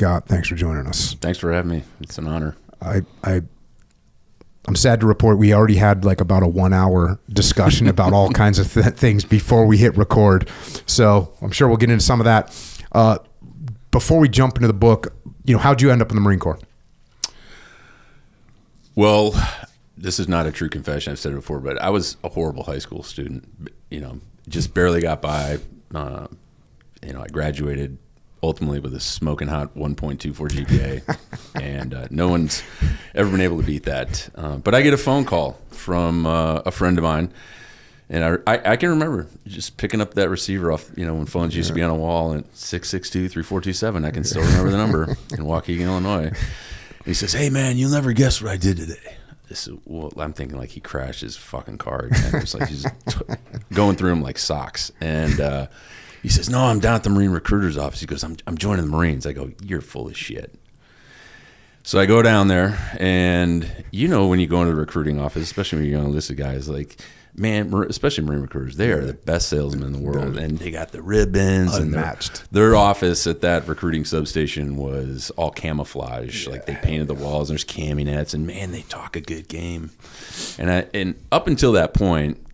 Scott, thanks for joining us. Thanks for having me. It's an honor. I'm sad to report we already had like about a 1 hour discussion about all kinds of things before we hit record. So I'm sure we'll get into some of that. Before we jump into the book, how'd you end up in the Marine Corps? Well, this is not a true confession. I've said it before, but I was a horrible high school student. Just barely got by. I graduated ultimately with a smoking hot 1.24 GPA, and no one's ever been able to beat that. But I get a phone call from a friend of mine, and I can remember just picking up that receiver off, when phones used to be on a wall, and 662-3427. I can still remember the number in Waukegan, Illinois. He says, "Hey man, you'll never guess what I did today." I'm thinking like he crashed his fucking car again. It's like he's going through them like socks. And he says, "No, I'm down at the Marine recruiter's office." He goes, I'm joining the Marines." I go, "You're full of shit." So I go down there, and when you go into the recruiting office, especially when you're on a list of guys, like, man, especially Marine recruiters, they are the best salesmen in the world, and they got the ribbons. Unmatched. And their office at that recruiting substation was all camouflage. Like they painted the walls, and there's cami nets, and man, they talk a good game. And up until that point,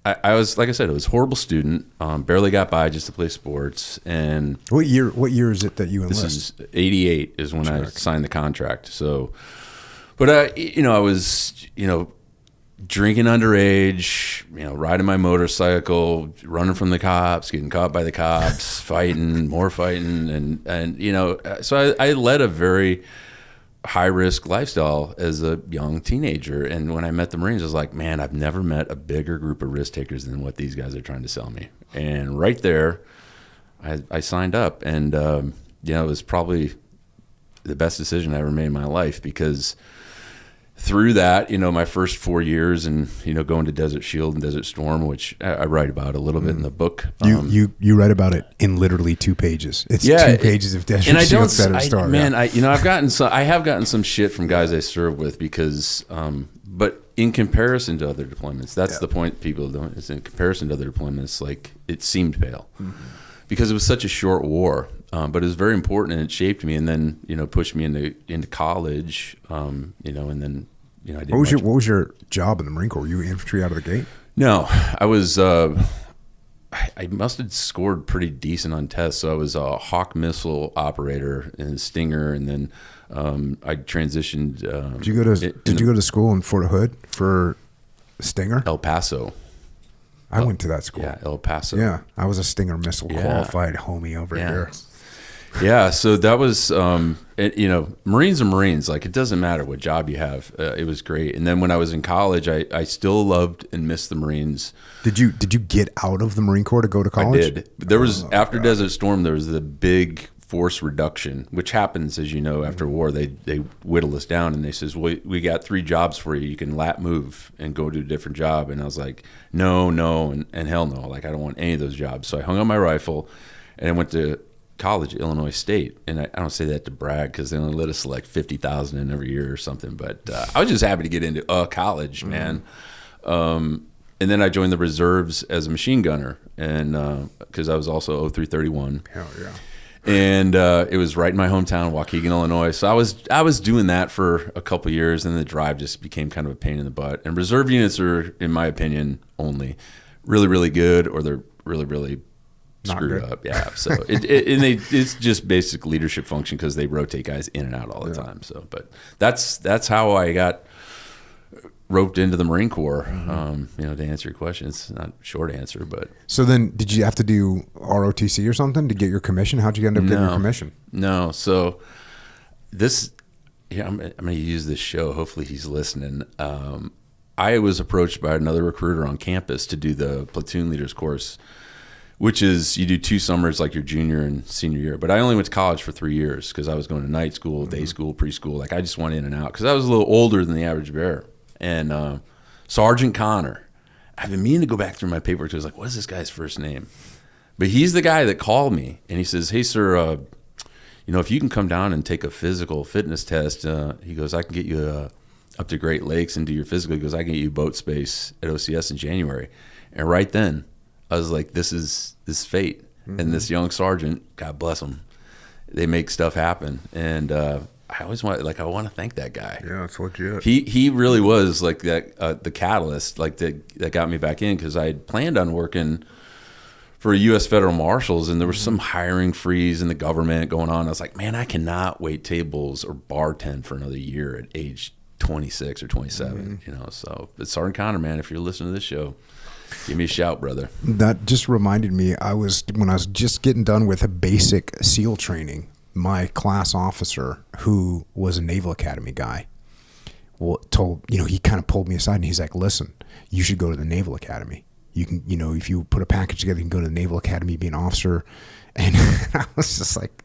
I was, like I said, I was a horrible student, barely got by just to play sports. And what year is it that you enlist? This is 88 is when I signed the contract. So, but I was, drinking underage, riding my motorcycle, running from the cops, getting caught by the cops, fighting, more fighting. And so I led a very high-risk lifestyle as a young teenager. And when I met the Marines, I was like, man, I've never met a bigger group of risk takers than what these guys are trying to sell me. And right there, I signed up. And, it was probably the best decision I ever made in my life, because through that, my first 4 years and, going to Desert Shield and Desert Storm, which I write about a little bit in the book. You write about it in literally 2 pages. It's 2 pages of Desert Shield, Desert Storm. Man, I have gotten some shit from guys I serve with because, but in comparison to other deployments, that's the point people don't, is in comparison to other deployments, like it seemed pale because it was such a short war. But it was very important, and it shaped me, and then pushed me into college. And then I did. What was your job in the Marine Corps? Were you infantry out of the gate? No, I was. I must have scored pretty decent on tests. So I was a Hawk missile operator and Stinger, and then I transitioned. Did you go to school in Fort Hood for Stinger? El Paso. I went to that school. Yeah, El Paso. Yeah, I was a Stinger missile qualified homie over here. Yeah, so that was, Marines are Marines. Like, it doesn't matter what job you have. It was great. And then when I was in college, I still loved and missed the Marines. Did you get out of the Marine Corps to go to college? I did. There was, after Desert Storm, there was the big force reduction, which happens, as you know, after war. They whittle us down, and they says, well, we got 3 jobs for you. You can lat move and go to a different job. And I was like, no, and hell no. Like, I don't want any of those jobs. So I hung up my rifle, and I went to college at Illinois State. And I don't say that to brag, because they only let us select 50,000 in every year or something. But I was just happy to get into college, man. And then I joined the reserves as a machine gunner, and because I was also 0331. Hell yeah. And it was right in my hometown, Waukegan, Illinois. So I was doing that for a couple of years, and the drive just became kind of a pain in the butt. And reserve units are, in my opinion, only really, really good, or they're really, really screwed up. Yeah. So it's just basic leadership function, because they rotate guys in and out all the time. So, but that's how I got roped into the Marine Corps. To answer your question, it's not a short answer, but. So then, did you have to do ROTC or something to get your commission? How'd you end up getting your commission? No. So I'm going to use this show. Hopefully he's listening. I was approached by another recruiter on campus to do the platoon leaders course, which is you do 2 summers, like your junior and senior year. But I only went to college for 3 years, because I was going to night school, day school, preschool. Like, I just went in and out, because I was a little older than the average bear. And Sergeant Connor, I've been meaning to go back through my paperwork. So I was like, what is this guy's first name? But he's the guy that called me, and he says, hey, sir, if you can come down and take a physical fitness test, he goes, I can get you up to Great Lakes and do your physical. He goes, I can get you boat space at OCS in January. And right then, I was like, this is fate. And this young sergeant, God bless him, they make stuff happen. And I always want to thank that guy. Yeah, it's legit. He really was like that the catalyst that got me back in, because I had planned on working for U.S. Federal Marshals, and there was some hiring freeze in the government going on. I was like, man, I cannot wait tables or bartend for another year at age 26 or 27. So but Sergeant Connor, man, if you're listening to this show, give me a shout, brother. That just reminded me, when I was just getting done with a basic SEAL training, my class officer, who was a Naval Academy guy, he kind of pulled me aside and he's like, listen, you should go to the Naval Academy. You can, if you put a package together, you can go to the Naval Academy, be an officer. And I was just like,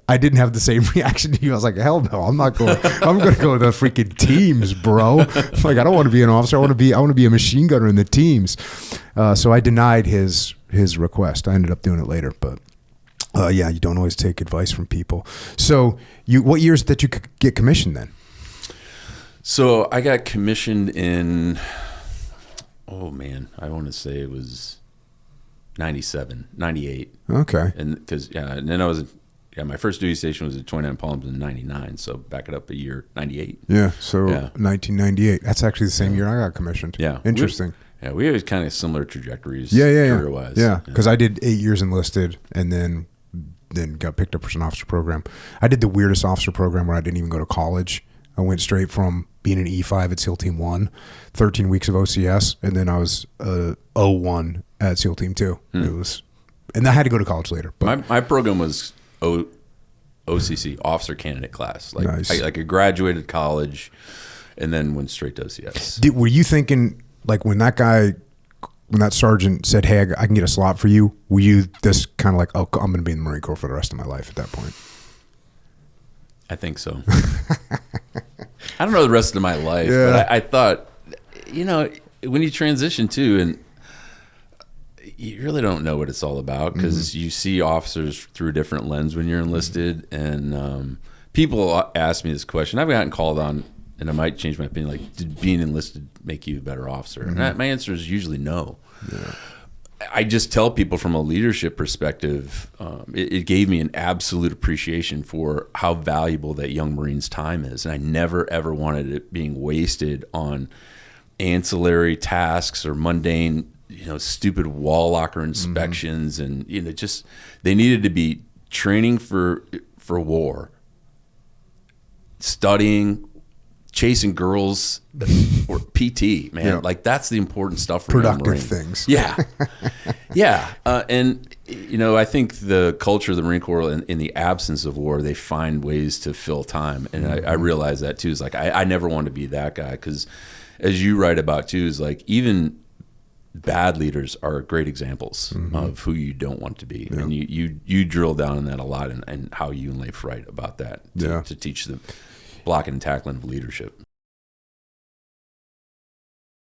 I didn't have the same reaction to you. I was like, hell no, I'm not going. I'm going to go to the freaking teams, bro. Like, I don't want to be an officer. I want to be a machine gunner in the teams. So I denied his request. I ended up doing it later, but you don't always take advice from people. So what years did you get commissioned then? So I got commissioned in, oh man, I want to say it was 97, 98. Okay. And and then I was, my first duty station was at 29 Palms in 99. So back it up a year, 98. Yeah. So 1998. That's actually the same year I got commissioned. Yeah. Interesting. We had kind of similar trajectories. Career-wise. Yeah. Because I did 8 years enlisted and then got picked up for an officer program. I did the weirdest officer program where I didn't even go to college. I went straight from being an E5 at SEAL Team 1, 13 weeks of OCS, and then I was O1 at SEAL Team 2. It was, and I had to go to college later. But my program was OCC, Officer Candidate Class. Nice. I graduated college and then went straight to OCS. Were you thinking, like, when that sergeant said, hey, I can get a slot for you, were you just kind of like, oh, I'm going to be in the Marine Corps for the rest of my life at that point? I think so. I don't know the rest of my life, but I thought, when you transition too, and you really don't know what it's all about, because you see officers through a different lens when you're enlisted. And people ask me this question. I've gotten called on, and I might change my opinion, like, did being enlisted make you a better officer? And my answer is usually no. Yeah. I just tell people from a leadership perspective, it gave me an absolute appreciation for how valuable that young Marine's time is. And I never, ever wanted it being wasted on ancillary tasks or mundane, stupid wall locker inspections. And, just, they needed to be training for war, studying, chasing girls, or PT, man. Yeah. Like, that's the important stuff for productive things. Yeah. And I think the culture of the Marine Corps, in the absence of war, they find ways to fill time. And I realize that too. Is like, I never want to be that guy, because as you write about too, is like, even bad leaders are great examples of who you don't want to be. Yeah. And you drill down on that a lot, and how you and Leif write about that to teach them blocking and tackling of leadership.